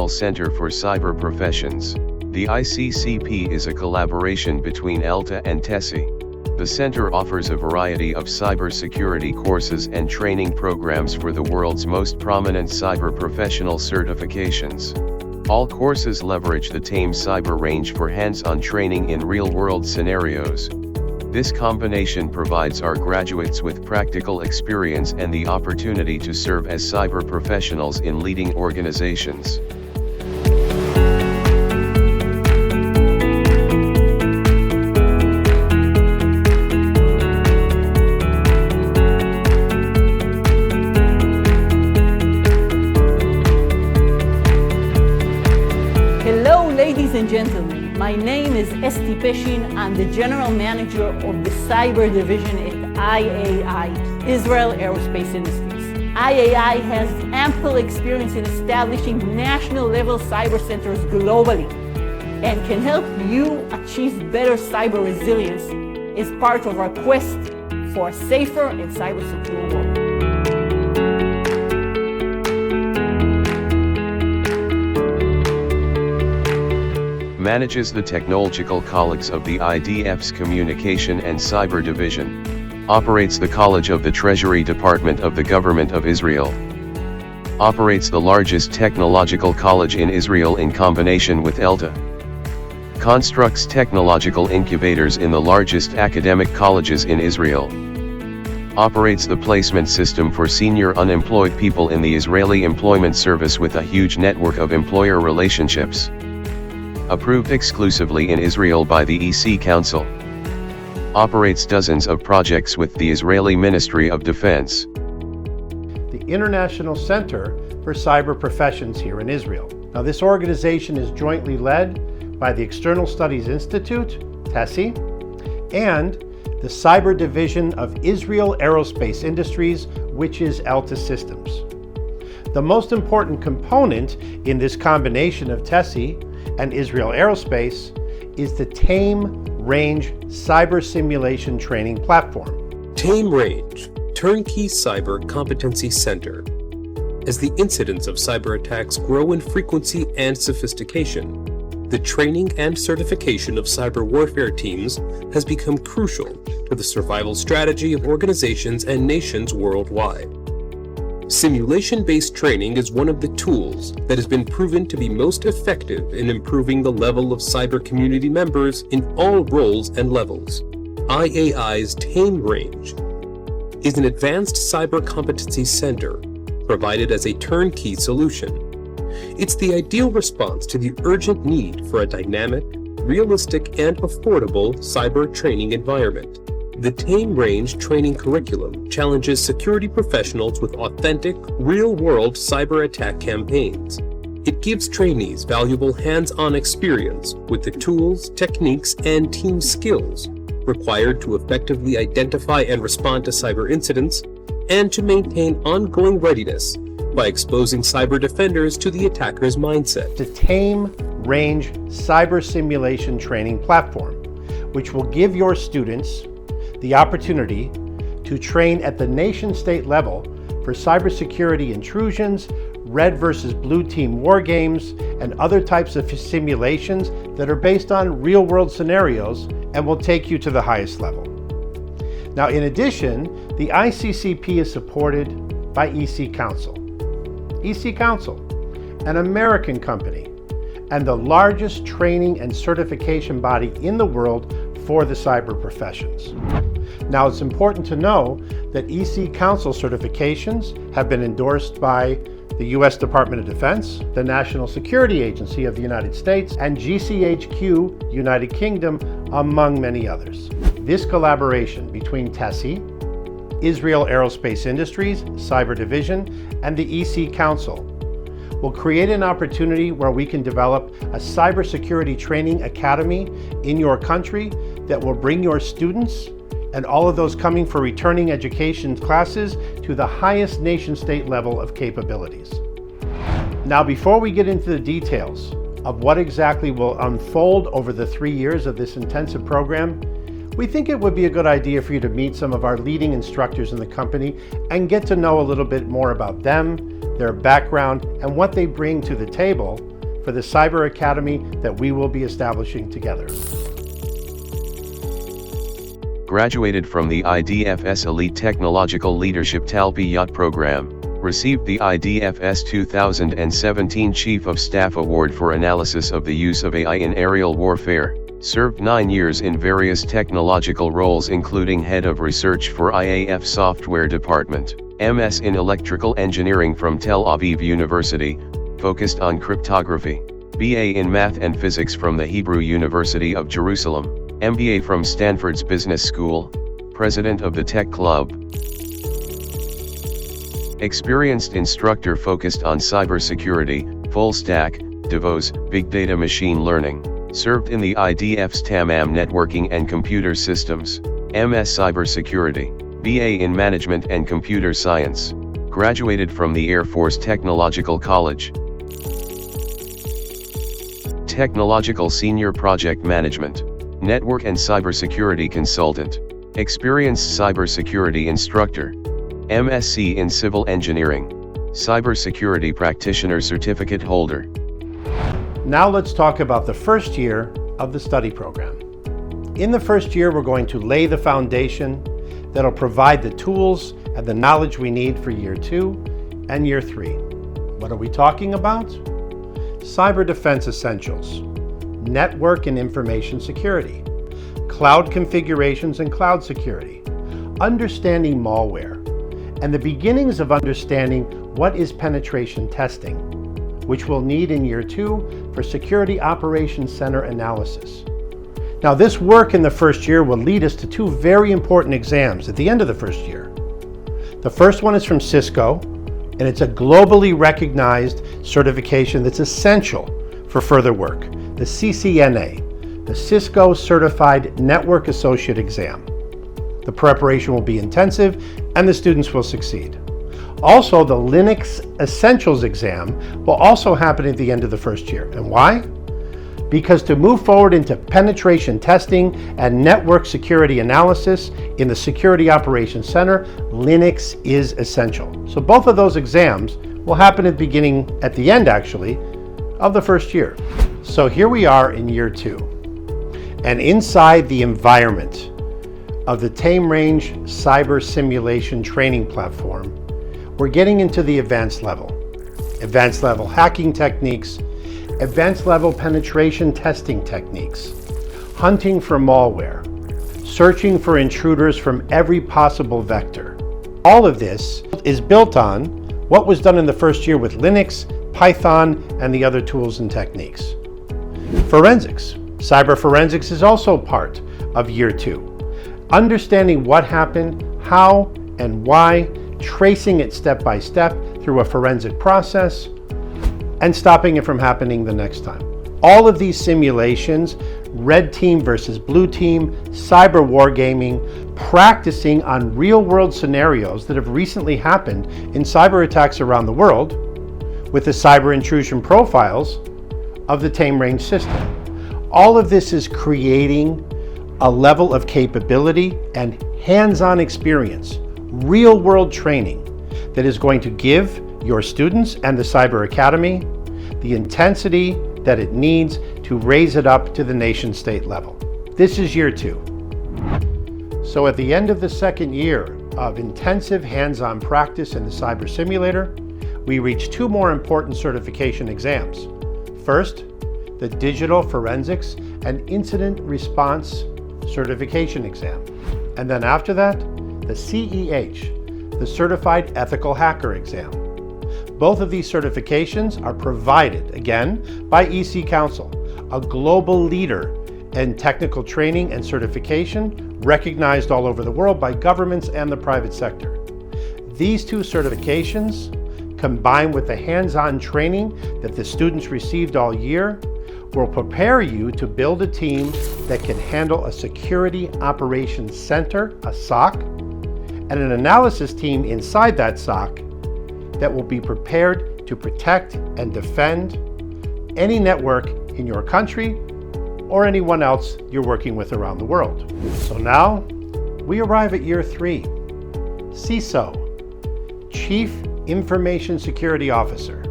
National Center for Cyber Professions. The ICCP is a collaboration between ELTA and TESI. The center offers a variety of cybersecurity courses and training programs for the world's most prominent cyber professional certifications. All courses leverage the TAME cyber range for hands-on training in real-world scenarios. This combination provides our graduates with practical experience and the opportunity to serve as cyber professionals in leading organizations. Hello, ladies and gentlemen. My name is Iccp. I'm the General Manager of the Cyber Division at IAI, Israel Aerospace Industries. IAI has ample experience in establishing national-level cyber centers globally and can help you achieve better cyber resilience as part of our quest for a safer and cyber-secure world. Manages the technological colleagues of the IDF's Communication and Cyber Division. Operates the College of the Treasury Department of the Government of Israel. Operates the largest technological college in Israel in combination with ELTA. Constructs technological incubators in the largest academic colleges in Israel. Operates the placement system for senior unemployed people in the Israeli Employment Service with a huge network of employer relationships. Approved exclusively in Israel by the EC Council. Operates dozens of projects with the Israeli Ministry of Defense. The International Center for Cyber Professions here in Israel. Now, this organization is jointly led by the External Studies Institute, TESI, and the Cyber Division of Israel Aerospace Industries, which is ELTA Systems. The most important component in this combination of TESI and Israel Aerospace is the TAME Range Cyber Simulation Training Platform. TAME Range, Turnkey Cyber Competency Center. As the incidents of cyber attacks grow in frequency and sophistication, the training and certification of cyber warfare teams has become crucial to the survival strategy of organizations and nations worldwide. Simulation-based training is one of the tools that has been proven to be most effective in improving the level of cyber community members in all roles and levels. IAI's TAME Range is an advanced cyber competency center provided as a turnkey solution. It's the ideal response to the urgent need for a dynamic, realistic, and affordable cyber training environment. The TAME Range training curriculum challenges security professionals with authentic, real-world cyber attack campaigns. It gives trainees valuable hands-on experience with the tools, techniques, and team skills required to effectively identify and respond to cyber incidents and to maintain ongoing readiness by exposing cyber defenders to the attacker's mindset. The TAME Range Cyber Simulation Training Platform, which will give your students the opportunity to train at the nation-state level for cybersecurity intrusions, red versus blue team war games, and other types of simulations that are based on real-world scenarios and will take you to the highest level. Now, in addition, the ICCP is supported by EC Council. EC Council, an American company and the largest training and certification body in the world for the cyber professions. Now, it's important to know that EC Council certifications have been endorsed by the U.S. Department of Defense, the National Security Agency of the United States, and GCHQ, United Kingdom, among many others. This collaboration between TESI, Israel Aerospace Industries, Cyber Division, and the EC Council will create an opportunity where we can develop a cybersecurity training academy in your country that will bring your students and all of those coming for returning education classes to the highest nation-state level of capabilities. Now, before we get into the details of what exactly will unfold over the 3 years of this intensive program, we think it would be a good idea for you to meet some of our leading instructors in the company and get to know a little bit more about them, their background, and what they bring to the table for the Cyber Academy that we will be establishing together. Graduated from the IDFS Elite Technological Leadership Talpi Yacht Program, received the IDFS 2017 Chief of Staff Award for analysis of the use of AI in aerial warfare, served 9 years in various technological roles including Head of Research for IAF Software Department, MS in Electrical Engineering from Tel Aviv University, focused on cryptography, BA in Math and Physics from the Hebrew University of Jerusalem, MBA from Stanford's Business School, President of the Tech Club. Experienced instructor focused on cybersecurity, full stack, DevOps, big data machine learning, served in the IDF's TAMAM networking and computer systems, MS cybersecurity, BA in management and computer science, graduated from the Air Force Technological College. Technological Senior Project Management, Network and Cybersecurity Consultant, Experienced Cybersecurity Instructor, MSc in Civil Engineering, Cybersecurity Practitioner Certificate Holder. Now let's talk about the first year of the study program. In the first year, we're going to lay the foundation that'll provide the tools and the knowledge we need for year 2 and year 3. What are we talking about? Cyber defense essentials, network and information security, cloud configurations and cloud security, understanding malware, and the beginnings of understanding what is penetration testing, which we'll need in year 2 for Security Operations Center analysis. Now, this work in the first year will lead us to 2 very important exams at the end of the first year. The first one is from Cisco, and it's a globally recognized certification that's essential for further work, the CCNA, the Cisco Certified Network Associate Exam. The preparation will be intensive, and the students will succeed. Also, the Linux Essentials exam will also happen at the end of the first year. And why? Because to move forward into penetration testing and network security analysis in the Security Operations Center, Linux is essential. So both of those exams will happen at the end actually, of the first year. So here we are in year 2. And inside the environment of the Tame Range Cyber Simulation Training Platform, we're getting into the advanced level hacking techniques, advanced level penetration testing techniques, hunting for malware, searching for intruders from every possible vector. All of this is built on what was done in the first year with Linux, Python, and the other tools and techniques. Forensics. Cyber forensics is also part of year 2. Understanding what happened, how and why, tracing it step by step through a forensic process, and stopping it from happening the next time. All of these simulations, red team versus blue team, cyber wargaming, practicing on real-world scenarios that have recently happened in cyber attacks around the world with the cyber intrusion profiles of the Tame Range system. All of this is creating a level of capability and hands-on experience, real-world training that is going to give your students and the Cyber Academy the intensity that it needs to raise it up to the nation-state level. This is year 2. So at the end of the second year of intensive hands-on practice in the Cyber Simulator, we reach 2 more important certification exams. First, the Digital Forensics and Incident Response Certification Exam. And then after that, the CEH, the Certified Ethical Hacker Exam. Both of these certifications are provided, again, by EC Council, a global leader in technical training and certification recognized all over the world by governments and the private sector. These 2 certifications, combined with the hands-on training that the students received all year, will prepare you to build a team that can handle a Security Operations Center, a SOC, and an analysis team inside that SOC that will be prepared to protect and defend any network in your country or anyone else you're working with around the world. So now we arrive at year 3. CISO, Chief Information Security Officer.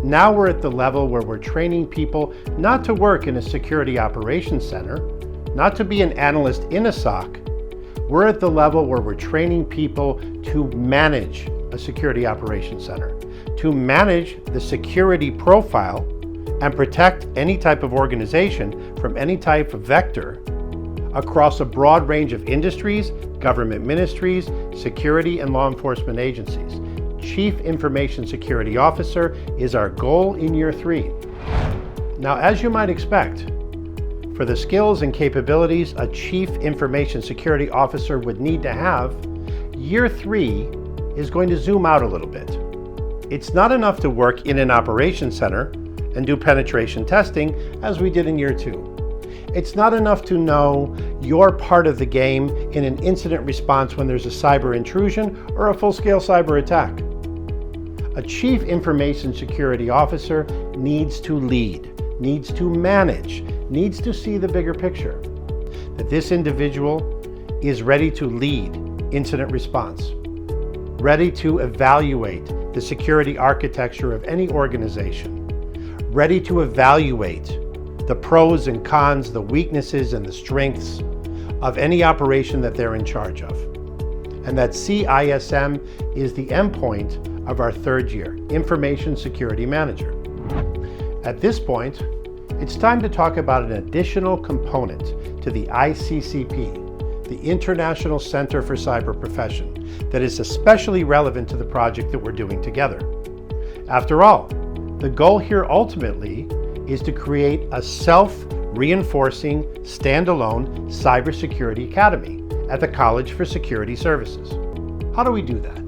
Now we're at the level where we're training people not to work in a security operations center, not to be an analyst in a SOC. We're at the level where we're training people to manage a security operations center, to manage the security profile and protect any type of organization from any type of vector across a broad range of industries, government ministries, security and law enforcement agencies. Chief Information Security Officer is our goal in year 3. Now, as you might expect, for the skills and capabilities a Chief Information Security Officer would need to have, year 3 is going to zoom out a little bit. It's not enough to work in an operations center and do penetration testing as we did in year 2. It's not enough to know your part of the game in an incident response when there's a cyber intrusion or a full-scale cyber attack. A Chief Information Security Officer needs to lead, needs to manage, needs to see the bigger picture. That this individual is ready to lead incident response, ready to evaluate the security architecture of any organization, ready to evaluate the pros and cons, the weaknesses and the strengths of any operation that they're in charge of. And that CISM is the endpoint of our 3rd year, Information Security Manager. At this point, it's time to talk about an additional component to the ICCP, the International Center for Cyber Profession, that is especially relevant to the project that we're doing together. After all, the goal here ultimately is to create a self-reinforcing, standalone cybersecurity academy at the College for Security Services. How do we do that?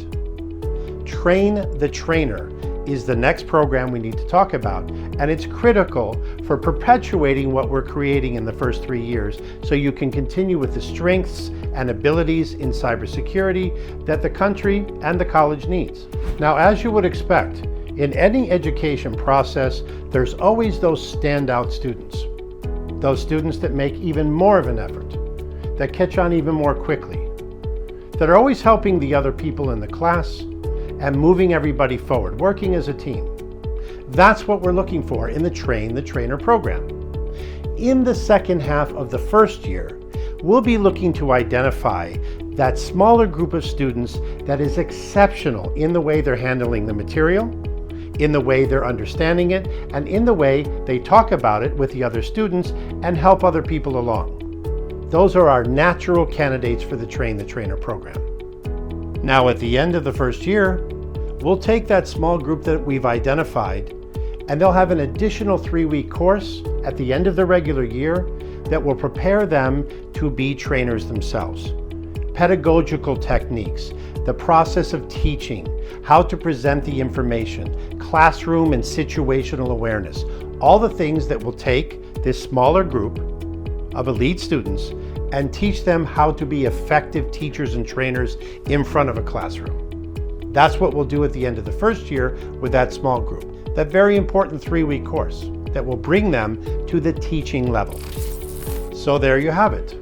Train the Trainer is the next program we need to talk about, and it's critical for perpetuating what we're creating in the first 3 years so you can continue with the strengths and abilities in cybersecurity that the country and the college needs. Now, as you would expect, in any education process, there's always those standout students. Those students that make even more of an effort, that catch on even more quickly, that are always helping the other people in the class and moving everybody forward, working as a team. That's what we're looking for in the Train the Trainer program. In the second half of the first year, we'll be looking to identify that smaller group of students that is exceptional in the way they're handling the material, in the way they're understanding it, and in the way they talk about it with the other students and help other people along. Those are our natural candidates for the Train the Trainer program. Now, at the end of the first year, we'll take that small group that we've identified, and they'll have an additional 3-week course at the end of the regular year that will prepare them to be trainers themselves. Pedagogical techniques, the process of teaching, how to present the information, classroom and situational awareness, all the things that will take this smaller group of elite students and teach them how to be effective teachers and trainers in front of a classroom. That's what we'll do at the end of the first year with that small group, that very important 3-week course that will bring them to the teaching level. So there you have it.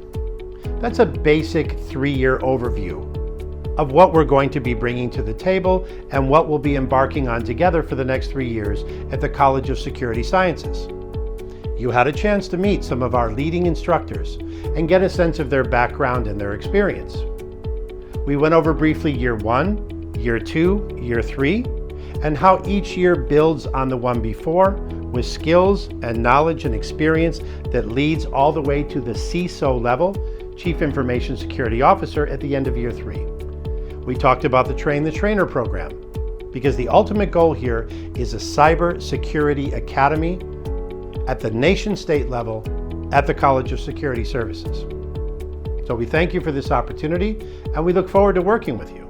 That's a basic 3-year overview of what we're going to be bringing to the table and what we'll be embarking on together for the next 3 years at the College of Security Sciences. You had a chance to meet some of our leading instructors and get a sense of their background and their experience. We went over briefly year 1, year 2, year 3, and how each year builds on the one before with skills and knowledge and experience that leads all the way to the CISO level, Chief Information Security Officer, at the end of year 3. We talked about the Train the Trainer program because the ultimate goal here is a cyber security academy at the nation-state level at the College of Security Services. So we thank you for this opportunity and we look forward to working with you.